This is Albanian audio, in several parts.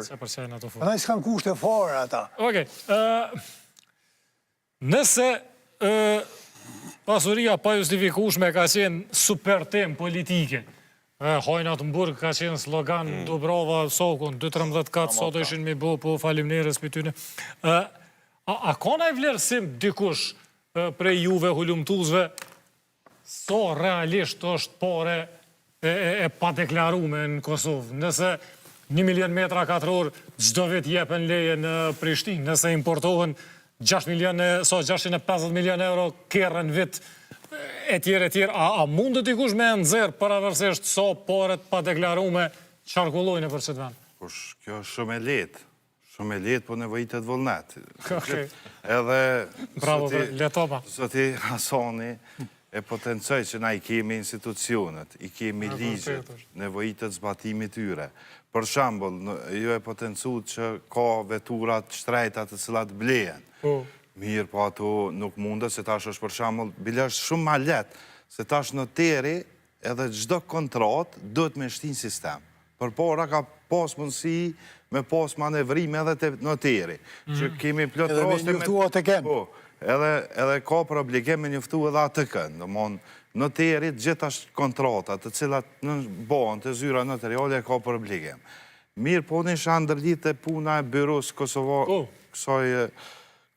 Se përqajnë ato furë. Në s'kan kushte fare ata. Okej. Nëse pasuria pa justifikueshme ka qenë super tem politike, Hojnat Mburg ka qenë slogan Dubrava Sokun, 2-13 katë sot ishin mi bo, po falimnerës për tyne. A ka na i vlerësim dikush prej juve hulumtuzve so realisht është pare e pa deklarume në Kosovë? Nëse 1 milion metra katror gjdo vit jepen leje në Prishtinë, nëse importohen 650 milion euro kërën vit, e tjerë, a mundë të dikush me nëzirë paravërsisht so paret pa deklarume qarkullojnë për qëtë vend? Kjo është shumë e letë. Shumë e letë, po nevojitet vullnet. Edhe... Bravo, letopa. Zoti Hasoni e potencoj që na i kemi institucionet, i kemi ligjet, nevojitet zbatimit tyre. Për shambull, ju e potencu që ka veturat shtrejtat të cilat blejen. Mirë, po ato nuk mundët, se tash është për shambull, bile është shumë ma letë, se tash noteri edhe gjdo kontrat duhet me shtin sistem. Për para ka pas mundësi me pas manevrime edhe të noteri. Që kemi plot roste... Edhe me njëftu atë kënë. Edhe ka për obligim me njëftu edhe atë kënë. Noterit gjithashtë kontratat të cilat në bëhen të zyra notariale ka për obligim. Mirë, po në isha ndërlit e puna e byrus Kosovare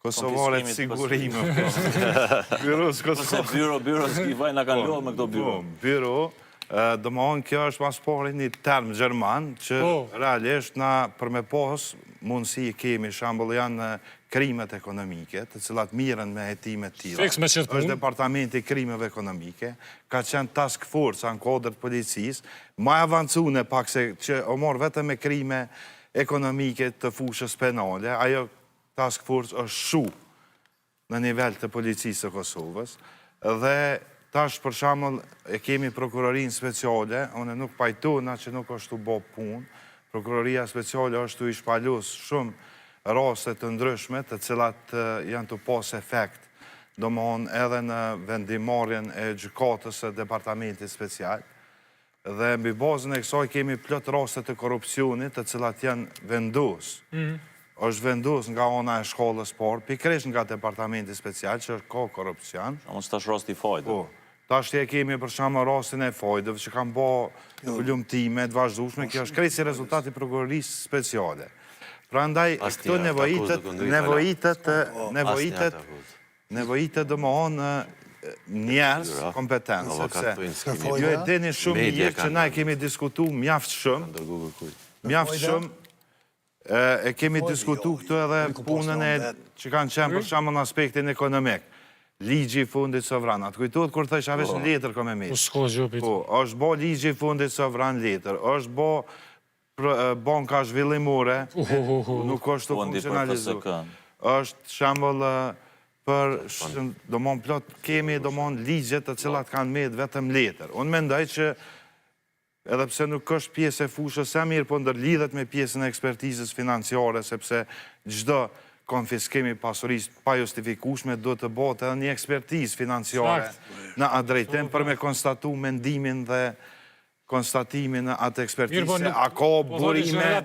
të sigurime. Byrus Kosovare. Byro s'ki vaj nga kanë luar me këto byro. Byro, dëmohon kjo është mas pari një term gjerman, që realisht na për me pos mundësi kemi, shambull janë krimet ekonomike, të cilat miren me hetimet tila. është departamenti krimeve ekonomike, ka qenë task force anë kodrët policis, ma avancune pak se që o morë vetëm me krime ekonomike të fushës penale, ajo task force është shu në nivel të policisë të Kosovës, dhe tash për shamëll e kemi prokurorin speciale, une nuk pajtuna që nuk është të bo punë, prokuroria speciale është të ishpalus shumë raste të ndryshme, të cilat janë të pas efekt, do më honë edhe në vendimarjen e gjykatës e departamentit special, dhe mbi bazën e kësaj kemi plot raste të korupcionit, të cilat janë vendus. është vendus nga ona e shkollës por, pikrish nga departamenti special, që ka korupcion. Mos tash rasti fajtë. Tash e kemi për shamë rastin e fajdëve, që kanë bo lumtime të vazhdushme, kjo është krejtë si rezultati prokurorisë speciale. Pra ndaj, këto nevojitet dhe më honë njerës kompetensë, sepse ju e dini shumë mirë që na e kemi diskutu mjaft shumë, e kemi diskutu këtu edhe punën e që kanë qenë për shamë në aspektin ekonomik. Ligji i fundit sovran. Atë kujtuat kur të isha vesh në letër ko me me. është bo ligji i fundit sovran letër, është bo banka zhvillimore, nuk është të funksionalizu. është shambull për, do mon plot, kemi do mon ligjet të cilat kanë me vetëm letër. Unë mendoj që edhe pse nuk është pjesë e fushës e mirë, po ndërlidhet me pjesën e ekspertizës financiare, sepse gjdo konfiskimi pasurisë pa justifikueshme do të botë edhe një ekspertizë financiare në atë drejtim për me konstatu mendimin dhe konstatimin në atë ekspertizë. A ka burime...